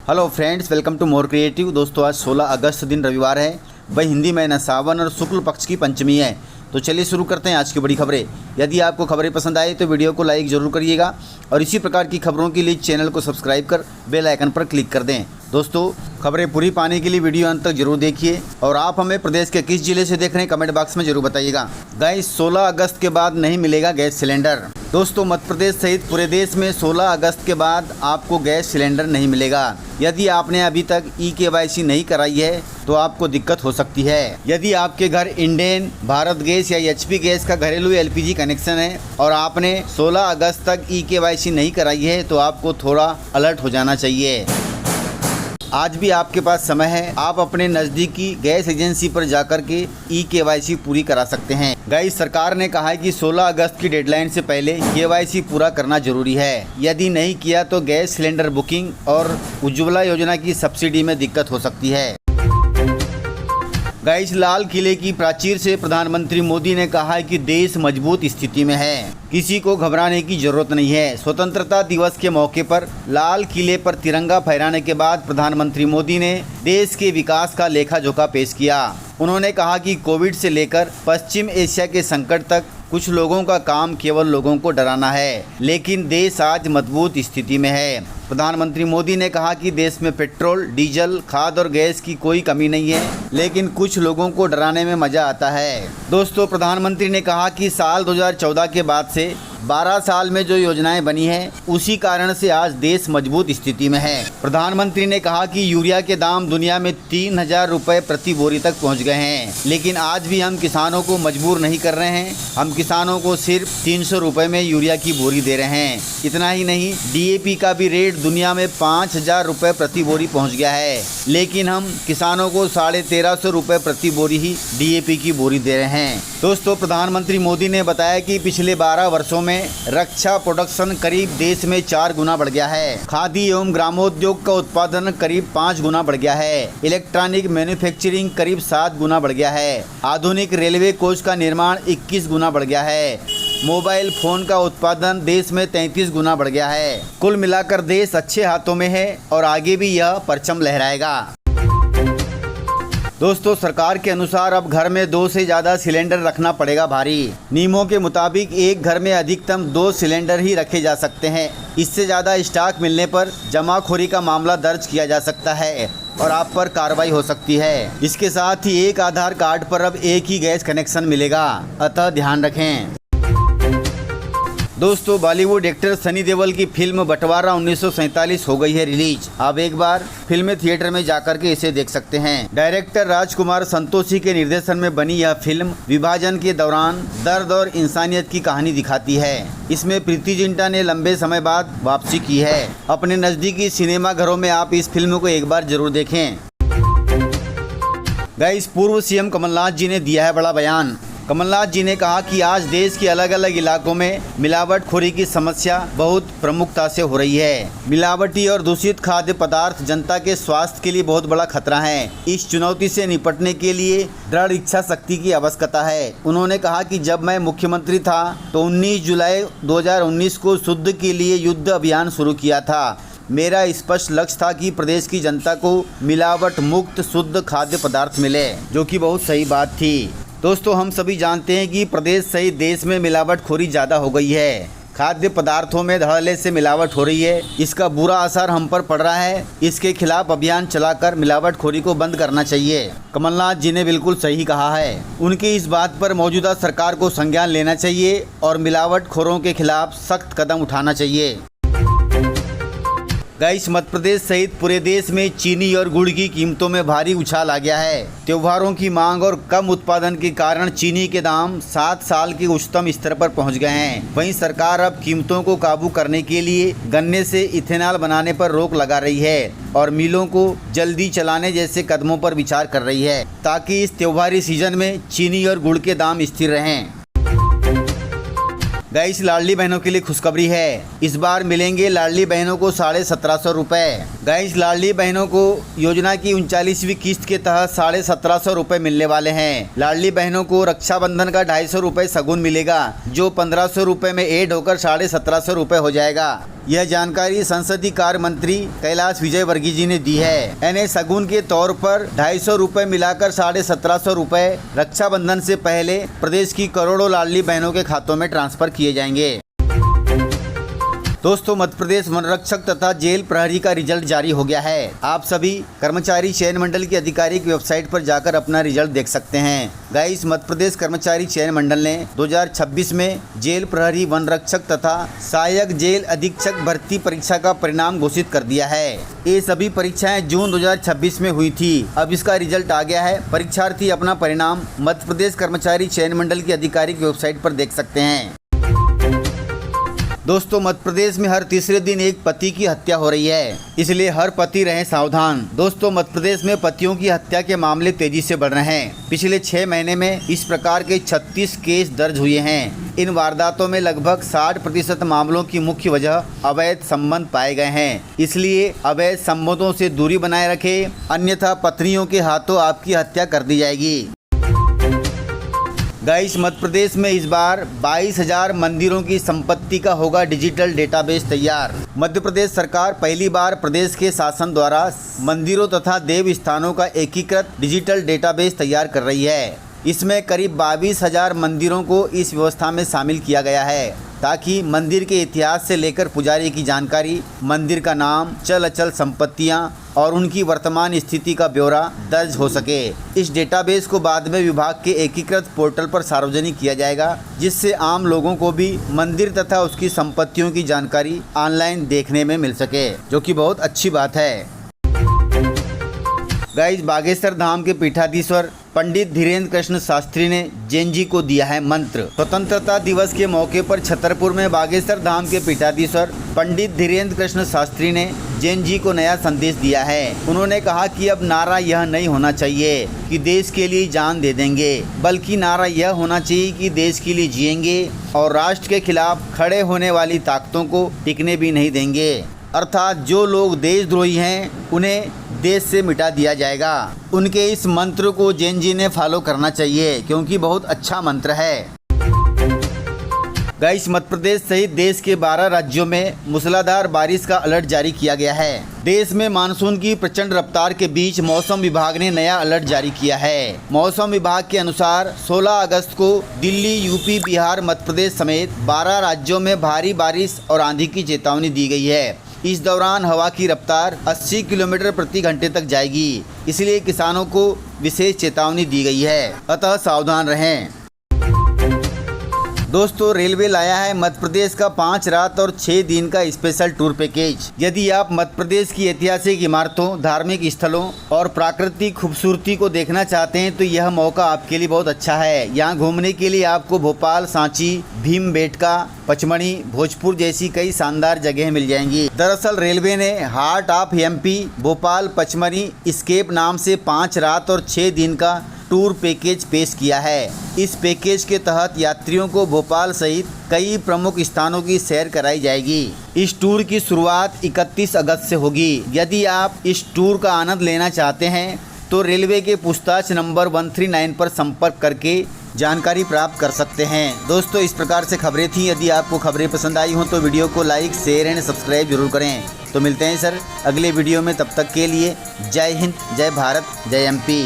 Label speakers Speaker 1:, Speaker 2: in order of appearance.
Speaker 1: Hello friends, welcome to more creative. दोस्तों, आज 16 अगस्त दिन रविवार है। वही हिंदी महीना सावन और शुक्ल पक्ष की पंचमी है। तो चलिए शुरू करते हैं आज की बड़ी खबरें। यदि आपको खबरें पसंद आए तो वीडियो को लाइक ज़रूर करिएगा और इसी प्रकार की खबरों के लिए चैनल को सब्सक्राइब कर बेल आइकन पर क्लिक कर दें। दोस्तों, खबरें पूरी पाने के लिए वीडियो अंत तक जरूर देखिए और आप हमें प्रदेश के किस जिले से देख रहे हैं कमेंट बॉक्स में जरूर बताइएगा। गाइस, 16 अगस्त के बाद नहीं मिलेगा गैस सिलेंडर। दोस्तों, मध्य प्रदेश सहित पूरे देश में 16 अगस्त के बाद आपको गैस सिलेंडर नहीं मिलेगा। यदि आपने अभी तक ई-KYC नहीं कराई है तो आपको दिक्कत हो सकती है। यदि आपके घर इंडेन, भारत गैस या HP गैस का घरेलू LPG कनेक्शन है और आपने 16 अगस्त तक ई-KYC नहीं कराई है तो आपको थोड़ा अलर्ट हो जाना चाहिए। आज भी आपके पास समय है, आप अपने नज़दीकी गैस एजेंसी पर जाकर के ई-KYC पूरी करा सकते हैं। गाइस, सरकार ने कहा है कि 16 अगस्त की डेडलाइन से पहले KYC पूरा करना जरूरी है। यदि नहीं किया तो गैस सिलेंडर बुकिंग और उज्ज्वला योजना की सब्सिडी में दिक्कत हो सकती है। गाइस, लाल किले की प्राचीर से प्रधानमंत्री मोदी ने कहा है कि देश मजबूत स्थिति में है, किसी को घबराने की जरूरत नहीं है। स्वतंत्रता दिवस के मौके पर लाल किले पर तिरंगा फहराने के बाद प्रधानमंत्री मोदी ने देश के विकास का लेखा जोखा पेश किया। उन्होंने कहा कि कोविड से लेकर पश्चिम एशिया के संकट तक कुछ लोगों का काम केवल लोगों को डराना है, लेकिन देश आज मजबूत स्थिति में है। प्रधानमंत्री मोदी ने कहा कि देश में पेट्रोल, डीजल, खाद और गैस की कोई कमी नहीं है, लेकिन कुछ लोगों को डराने में मजा आता है। दोस्तों, प्रधानमंत्री ने कहा कि साल 2014 के बाद से 12 साल में जो योजनाएं बनी हैं उसी कारण से आज देश मजबूत स्थिति में है। प्रधानमंत्री ने कहा कि यूरिया के दाम दुनिया में 3000 रुपये प्रति बोरी तक पहुंच गए हैं, लेकिन आज भी हम किसानों को मजबूर नहीं कर रहे हैं। हम किसानों को सिर्फ 300 रुपये में यूरिया की बोरी दे रहे हैं। इतना ही नहीं, DAP का भी रेट दुनिया में 5000 रुपये प्रति बोरी पहुँच गया है, लेकिन हम किसानों को 1350 रुपये प्रति बोरी ही DAP की बोरी दे रहे हैं। दोस्तों, प्रधानमंत्री मोदी ने बताया कि पिछले 12 वर्षों में रक्षा प्रोडक्शन करीब देश में 4 गुना बढ़ गया है। खादी एवं ग्रामोद्योग का उत्पादन करीब 5 गुना बढ़ गया है। इलेक्ट्रॉनिक मैन्युफैक्चरिंग करीब 7 गुना बढ़ गया है। आधुनिक रेलवे कोच का निर्माण 21 गुना बढ़ गया है। मोबाइल फोन का उत्पादन देश में 33 गुना बढ़ गया है। कुल मिलाकर देश अच्छे हाथों में है और आगे भी यह परचम लहराएगा। दोस्तों, सरकार के अनुसार अब घर में 2 से ज़्यादा सिलेंडर रखना पड़ेगा भारी। नियमों के मुताबिक एक घर में अधिकतम 2 सिलेंडर ही रखे जा सकते हैं। इससे ज़्यादा स्टॉक मिलने पर जमाखोरी का मामला दर्ज किया जा सकता है और आप पर कार्रवाई हो सकती है। इसके साथ ही एक आधार कार्ड पर अब एक ही गैस कनेक्शन मिलेगा, अतः ध्यान रखें। दोस्तों, बॉलीवुड एक्टर सनी देओल की फिल्म बंटवारा 1947 हो गई है रिलीज। आप एक बार फिल्म थिएटर में जाकर के इसे देख सकते हैं। डायरेक्टर राजकुमार संतोषी के निर्देशन में बनी यह फिल्म विभाजन के दौरान दर्द और इंसानियत की कहानी दिखाती है। इसमें प्रीति जिंटा ने लंबे समय बाद वापसी की है। अपने नज़दीकी सिनेमा घरों में आप इस फिल्म को एक बार जरूर देखें। गाइस, पूर्व CM कमलनाथ जी ने दिया है बड़ा बयान। कमलनाथ जी ने कहा कि आज देश के अलग अलग इलाकों में मिलावटखोरी की समस्या बहुत प्रमुखता से हो रही है। मिलावटी और दूषित खाद्य पदार्थ जनता के स्वास्थ्य के लिए बहुत बड़ा खतरा है। इस चुनौती से निपटने के लिए दृढ़ इच्छा शक्ति की आवश्यकता है। उन्होंने कहा कि जब मैं मुख्यमंत्री था तो 19 जुलाई 2019 को शुद्ध के लिए युद्ध अभियान शुरू किया था। मेरा स्पष्ट लक्ष्य था कि प्रदेश की जनता को मिलावट मुक्त शुद्ध खाद्य पदार्थ मिले, जो कि बहुत सही बात थी। दोस्तों, हम सभी जानते हैं कि प्रदेश सहित देश में मिलावटखोरी ज़्यादा हो गई है। खाद्य पदार्थों में धड़ल्ले से मिलावट हो रही है। इसका बुरा असर हम पर पड़ रहा है। इसके खिलाफ अभियान चलाकर मिलावटखोरी को बंद करना चाहिए। कमलनाथ जी ने बिल्कुल सही कहा है। उनकी इस बात पर मौजूदा सरकार को संज्ञान लेना चाहिए और मिलावटखोरों के खिलाफ सख्त कदम उठाना चाहिए। गाइस, मध्य प्रदेश सहित पूरे देश में चीनी और गुड़ की कीमतों में भारी उछाल आ गया है। त्योहारों की मांग और कम उत्पादन के कारण चीनी के दाम 7 साल के उच्चतम स्तर पर पहुंच गए हैं। वहीं सरकार अब कीमतों को काबू करने के लिए गन्ने से इथेनॉल बनाने पर रोक लगा रही है और मिलों को जल्दी चलाने जैसे कदमों पर विचार कर रही है, ताकि इस त्योहारी सीजन में चीनी और गुड़ के दाम स्थिर रहें। गाइस, लाडली बहनों के लिए खुशखबरी है। इस बार मिलेंगे लाडली बहनों को 1750 रुपये। गाइस, लाडली बहनों को योजना की 39वीं किस्त के तहत 1750 रुपये मिलने वाले हैं। लाडली बहनों को रक्षाबंधन का 250 रुपये शगुन मिलेगा, जो 1500 रुपये में ऐड होकर 1750 रुपये हो जाएगा। यह जानकारी संसदीय कार्य मंत्री कैलाश विजयवर्गीय जी ने दी है। यानी शगुन के तौर पर 250 रुपए मिलाकर 1750 रुपए रक्षाबंधन से पहले प्रदेश की करोड़ों लाडली बहनों के खातों में ट्रांसफर किए जाएंगे। दोस्तों, मध्य प्रदेश वनरक्षक तथा जेल प्रहरी का रिजल्ट जारी हो गया है। आप सभी कर्मचारी चयन मंडल की आधिकारिक वेबसाइट पर जाकर अपना रिजल्ट देख सकते हैं। गाइस, मध्य प्रदेश कर्मचारी चयन मंडल ने 2026 में जेल प्रहरी वनरक्षक तथा सहायक जेल अधीक्षक भर्ती परीक्षा का परिणाम घोषित कर दिया है। ये सभी परीक्षाएं जून 2026 में हुई थी। अब इसका रिजल्ट आ गया है। परीक्षार्थी अपना परिणाम मध्य प्रदेश कर्मचारी चयन मंडल की आधिकारिक वेबसाइट पर देख सकते हैं। दोस्तों, मध्य प्रदेश में हर तीसरे दिन एक पति की हत्या हो रही है, इसलिए हर पति रहें सावधान। दोस्तों, मध्य प्रदेश में पतियों की हत्या के मामले तेजी से बढ़ रहे हैं। पिछले 6 महीने में इस प्रकार के 36 केस दर्ज हुए हैं। इन वारदातों में लगभग 60% मामलों की मुख्य वजह अवैध संबंध पाए गए हैं। इसलिए अवैध संबंधों से दूरी बनाए रखें, अन्यथा पत्नियों के हाथों आपकी हत्या कर दी जाएगी। गाइस, मध्य प्रदेश में इस बार 22,000 मंदिरों की संपत्ति का होगा डिजिटल डेटाबेस तैयार। मध्य प्रदेश सरकार पहली बार प्रदेश के शासन द्वारा मंदिरों तथा देव स्थानों का एकीकृत डिजिटल डेटाबेस तैयार कर रही है। इसमें करीब 22,000 मंदिरों को इस व्यवस्था में शामिल किया गया है, ताकि मंदिर के इतिहास से लेकर पुजारी की जानकारी, मंदिर का नाम, चल अचल संपत्तियां और उनकी वर्तमान स्थिति का ब्यौरा दर्ज हो सके। इस डेटाबेस को बाद में विभाग के एकीकृत पोर्टल पर सार्वजनिक किया जाएगा, जिससे आम लोगों को भी मंदिर तथा उसकी संपत्तियों की जानकारी ऑनलाइन देखने में मिल सके, जो कि बहुत अच्छी बात है। गाइस, बागेश्वर धाम के पीठाधीश्वर पंडित धीरेन्द्र कृष्ण शास्त्री ने जैन जी को दिया है मंत्र। स्वतंत्रता दिवस के मौके पर छतरपुर में बागेश्वर धाम के पीठाधीश्वर पंडित धीरेन्द्र कृष्ण शास्त्री ने जैन जी को नया संदेश दिया है। उन्होंने कहा कि अब नारा यह नहीं होना चाहिए कि देश के लिए जान दे देंगे, बल्कि नारा यह होना चाहिए कि देश के लिए जिएंगे और राष्ट्र के खिलाफ खड़े होने वाली ताकतों को टिकने भी नहीं देंगे। अर्थात जो लोग देशद्रोही हैं उन्हें देश से मिटा दिया जाएगा। उनके इस मंत्र को जैन जी ने फॉलो करना चाहिए, क्योंकि बहुत अच्छा मंत्र है। गाइस, मध्य प्रदेश सहित देश के 12 राज्यों में मूसलाधार बारिश का अलर्ट जारी किया गया है। देश में मानसून की प्रचंड रफ्तार के बीच मौसम विभाग ने नया अलर्ट जारी किया है। मौसम विभाग के अनुसार 16 अगस्त को दिल्ली, यूपी, बिहार, मध्य प्रदेश समेत 12 राज्यों में भारी बारिश और आंधी की चेतावनी दी गई है। इस दौरान हवा की रफ्तार 80 किलोमीटर प्रति घंटे तक जाएगी, इसलिए किसानों को विशेष चेतावनी दी गई है, अतः सावधान रहें। दोस्तों, रेलवे लाया है मध्य प्रदेश का 5 रात और 6 दिन का स्पेशल टूर पैकेज। यदि आप मध्य प्रदेश की ऐतिहासिक इमारतों, धार्मिक स्थलों और प्राकृतिक खूबसूरती को देखना चाहते हैं तो यह मौका आपके लिए बहुत अच्छा है। यहाँ घूमने के लिए आपको भोपाल, सांची, भीमबेटका, पचमढ़ी, भोजपुर जैसी कई शानदार जगह मिल जाएंगी। दरअसल रेलवे ने heart of MP Bhopal Pachmarhi escape नाम से 5 रात और 6 दिन का टूर पैकेज पेश किया है। इस पैकेज के तहत यात्रियों को भोपाल सहित कई प्रमुख स्थानों की सैर कराई जाएगी। इस टूर की शुरुआत 31 अगस्त से होगी। यदि आप इस टूर का आनंद लेना चाहते हैं तो रेलवे के पूछताछ नंबर 139 पर संपर्क करके जानकारी प्राप्त कर सकते हैं। दोस्तों, इस प्रकार से खबरें थी। यदि आपको खबरें पसंद आई हो तो वीडियो को लाइक, शेयर एंड सब्सक्राइब जरूर करें। तो मिलते हैं सर अगले वीडियो में, तब तक के लिए जय हिंद, जय भारत, जय एमपी।